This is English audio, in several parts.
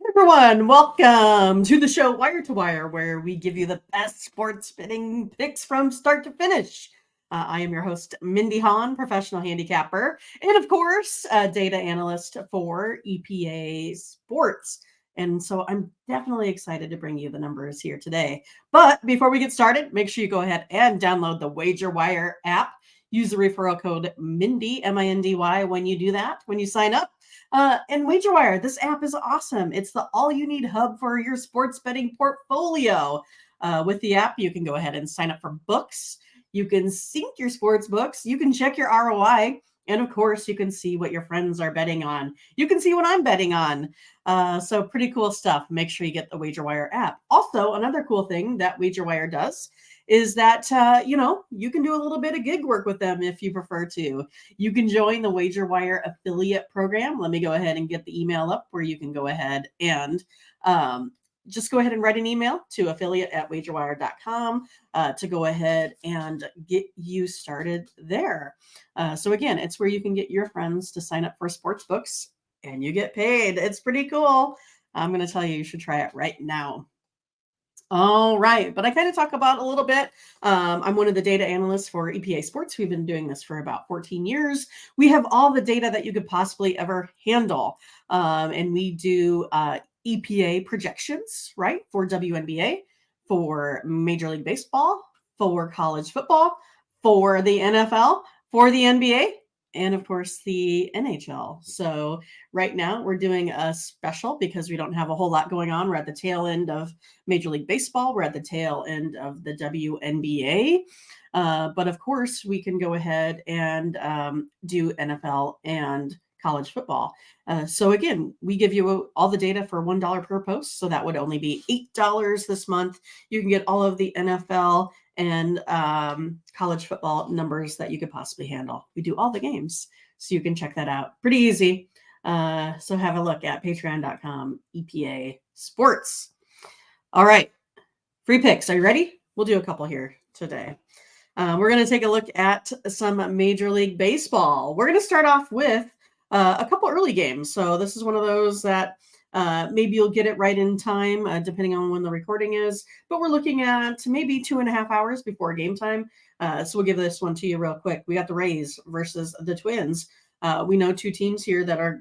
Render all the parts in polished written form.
Everyone, welcome to the show Wire to Wire, where we give you the best sports betting picks from start to finish. I am your host, Mindy Hahne, professional handicapper, and of course, a data analyst for EPA Sports. And so I'm definitely excited to bring you the numbers here today. But before we get started, make sure you go ahead and download the Wager Wire app. Use the referral code Mindy, M-I-N-D-Y, when you do that, when you sign up. And WagerWire, this app is awesome. It's the all-you-need hub for your sports betting portfolio. With the app, you can go ahead and sign up for books. You can sync your sports books. You can check your ROI. And of course, you can see what your friends are betting on. You can see what I'm betting on. So pretty cool stuff. Make sure you get the WagerWire app. Also, another cool thing that WagerWire does is that, you can do a little bit of gig work with them if you prefer to. You can join the WagerWire affiliate program. Let me go ahead and get the email up where you can go ahead and just go ahead and write an email to affiliate@wagerwire.com to go ahead and get you started there. So again, it's where you can get your friends to sign up for sports books and you get paid. It's pretty cool. I'm going to tell you, you should try it right now. All right. But I kind of talk about a little bit. I'm one of the data analysts for EPA Sports. We've been doing this for about 14 years. We have all the data that you could possibly ever handle. And we do EPA projections, right, for WNBA, for Major League Baseball, for college football, for the NFL, for the NBA, and of course the NHL. So right now we're doing a special because we don't have a whole lot going on. We're at the tail end of Major League Baseball. We're at the tail end of the WNBA. But of course, we can go ahead and do NFL and college football. So again, we give you all the data for $1 per post. So that would only be $8 this month. You can get all of the NFL and college football numbers that you could possibly handle. We do all the games. So you can check that out. Pretty easy. So have a look at patreon.com EPA Sports. All right. Free picks. Are you ready? We'll do a couple here today. We're going to take a look at some Major League Baseball. We're going to start off with a couple early games. So this is one of those that maybe you'll get it right in time, depending on when the recording is. But we're looking at maybe 2.5 hours before game time. So we'll give this one to you real quick. We got the Rays versus the Twins. We know two teams here that are,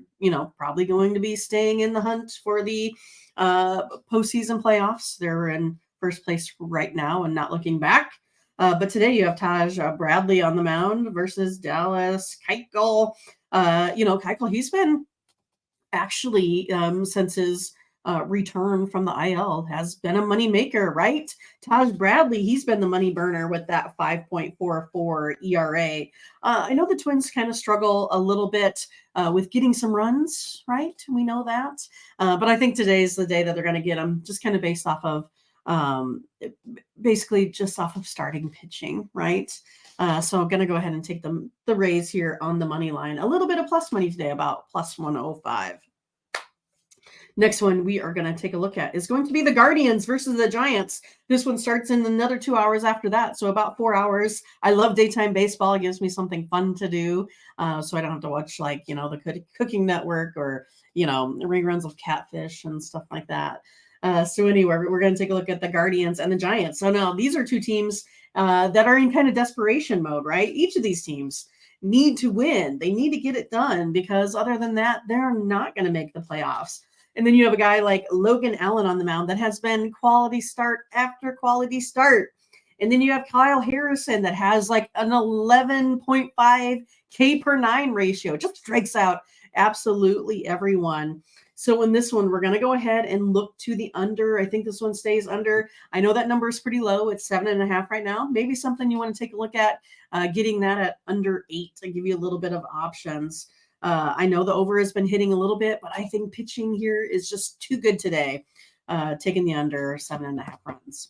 probably going to be staying in the hunt for the postseason playoffs. They're in first place right now and not looking back. But today you have Taj Bradley on the mound versus Dallas Keuchel. Keuchel, he's been actually, since his return from the IL, has been a money maker, right? Taj Bradley, he's been the money burner with that 5.44 ERA. I know the Twins kind of struggle a little bit with getting some runs, right? We know that. But I think today's the day that they're going to get them, just kind of based off of basically just off of starting pitching, right? So I'm going to go ahead and take the Rays here on the money line. A little bit of plus money today, about plus 105. Next one we are going to take a look at is going to be the Guardians versus the Giants. This one starts in another 2 hours after that, so about 4 hours. I love daytime baseball. It gives me something fun to do, so I don't have to watch the Cooking Network or reruns of Catfish and stuff like that. So anyway, we're going to take a look at the Guardians and the Giants. So now these are two teams that are in kind of desperation mode, right? Each of these teams need to win. They need to get it done because other than that, they're not going to make the playoffs. And then you have a guy like Logan Allen on the mound that has been quality start after quality start. And then you have Kyle Harrison that has like an 11.5 K per 9 ratio, just strikes out absolutely everyone. So in this one, we're going to go ahead and look to the under. I think this one stays under. I know that number is pretty low. It's 7.5 right now. Maybe something you want to take a look at, getting that at under 8 to give you a little bit of options. I know the over has been hitting a little bit, but I think pitching here is just too good today. Taking the under 7.5 runs.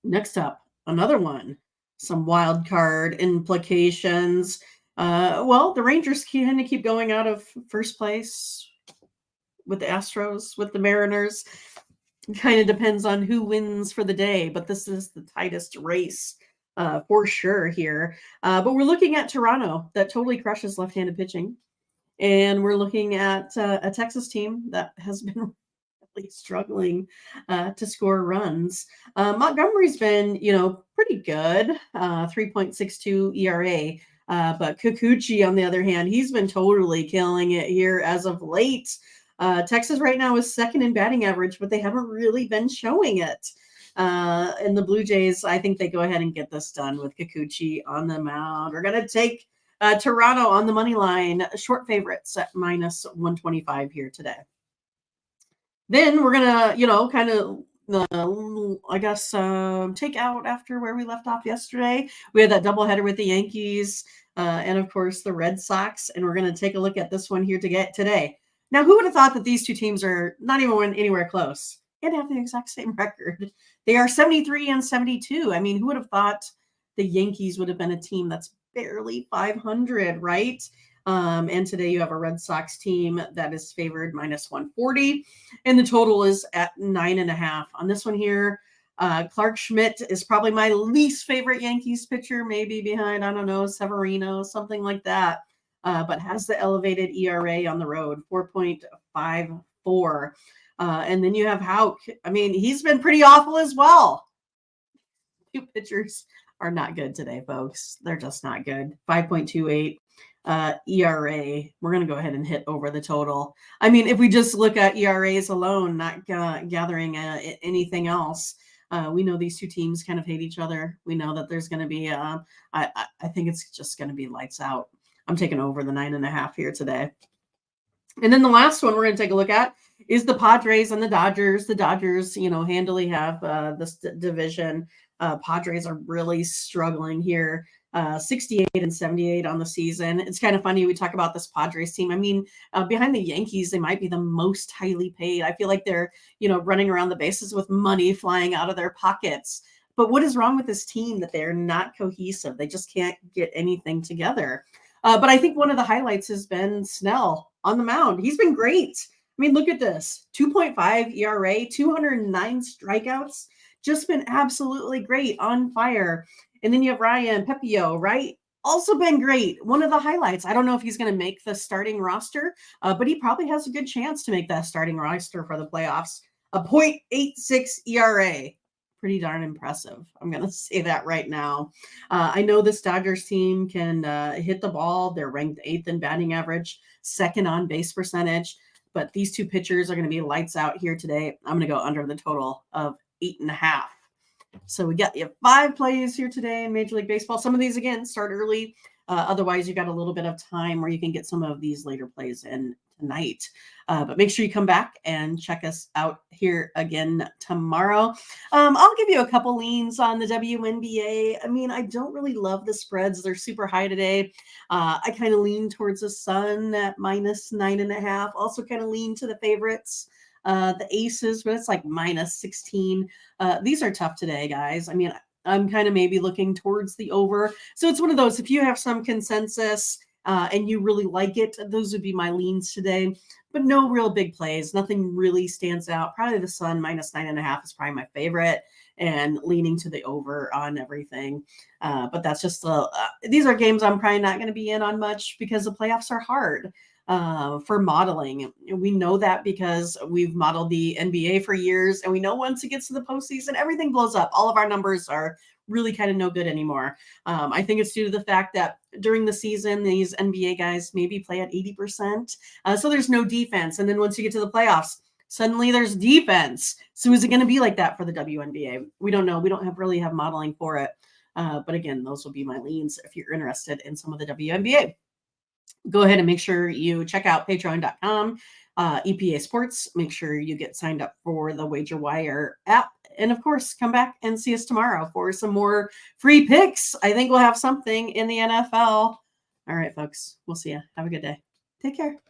Next up, another one. Some wild card implications. The Rangers kind of keep going out of first place with the Astros, with the Mariners. It kind of depends on who wins for the day, but this is the tightest race for sure here. But we're looking at Toronto that totally crushes left-handed pitching. And we're looking at a Texas team that has been really struggling to score runs. Montgomery's been, pretty good, 3.62 ERA. But Kikuchi, on the other hand, he's been totally killing it here as of late. Texas right now is second in batting average, but they haven't really been showing it. And the Blue Jays, I think they go ahead and get this done with Kikuchi on the mound. We're going to take Toronto on the money line, short favorites at minus 125 here today. Then we're going to, kind of, take out after where we left off yesterday. We had that doubleheader with the Yankees and, of course, the Red Sox. And we're going to take a look at this one here today. Now, who would have thought that these two teams are not even anywhere close and have the exact same record? They are 73 and 72. I mean, who would have thought the Yankees would have been a team that's barely 500, right? And today you have a Red Sox team that is favored minus 140, and the total is at 9.5. On this one here, Clark Schmidt is probably my least favorite Yankees pitcher, maybe behind, I don't know, Severino, something like that, but has the elevated ERA on the road, 4.54. And then you have Houck. I mean, he's been pretty awful as well. Two pitchers are not good today, folks. They're just not good. 5.28 ERA. We're going to go ahead and hit over the total. I mean, if we just look at ERAs alone, not gathering anything else, we know these two teams kind of hate each other. We know that there's going to be, I think it's just going to be lights out. I'm taking over the 9.5 here today. And then the last one we're going to take a look at is the Padres and the Dodgers. The Dodgers, handily have this division. Padres are really struggling here. 68 and 78 on the season. It's kind of funny. We talk about this Padres team. I mean, behind the Yankees, they might be the most highly paid. I feel like they're, running around the bases with money flying out of their pockets. But what is wrong with this team that they're not cohesive? They just can't get anything together. But I think one of the highlights has been Snell on the mound. He's been great. I mean, look at this. 2.5 ERA, 209 strikeouts. Just been absolutely great, on fire. And then you have Ryan Pepio, right? Also been great. One of the highlights. I don't know if he's going to make the starting roster, but he probably has a good chance to make that starting roster for the playoffs. A 0.86 ERA. Pretty darn impressive. I'm going to say that right now. I know this Dodgers team can hit the ball. They're ranked 8th in batting average, 2nd on base percentage. But these two pitchers are going to be lights out here today. I'm going to go under the total of 8.5. So we got 5 plays here today in Major League Baseball. Some of these, again, start early. Otherwise, you got a little bit of time where you can get some of these later plays in tonight. But make sure you come back and check us out here again tomorrow. I'll give you a couple leans on the WNBA. I mean, I don't really love the spreads. They're super high today. I kind of lean towards the Sun at minus 9.5. Also kind of lean to the favorites. The Aces, but it's like minus 16. These are tough today, guys. I mean, I'm kind of maybe looking towards the over. So it's one of those, if you have some consensus and you really like it, those would be my leans today. But no real big plays. Nothing really stands out. Probably the Sun minus 9.5 is probably my favorite, and leaning to the over on everything. But that's just, these are games I'm probably not going to be in on much because the playoffs are hard. For modeling. We know that because we've modeled the NBA for years, and we know once it gets to the postseason, everything blows up. All of our numbers are really kind of no good anymore. I think it's due to the fact that during the season, these NBA guys maybe play at 80%. So there's no defense. And then once you get to the playoffs, suddenly there's defense. So is it going to be like that for the WNBA? We don't know. We don't really have modeling for it. But again, those will be my leans if you're interested in some of the WNBA. Go ahead and make sure you check out patreon.com, EPA Sports. Make sure you get signed up for the WagerWire app. And of course, come back and see us tomorrow for some more free picks. I think we'll have something in the NFL. All right, folks. We'll see you. Have a good day. Take care.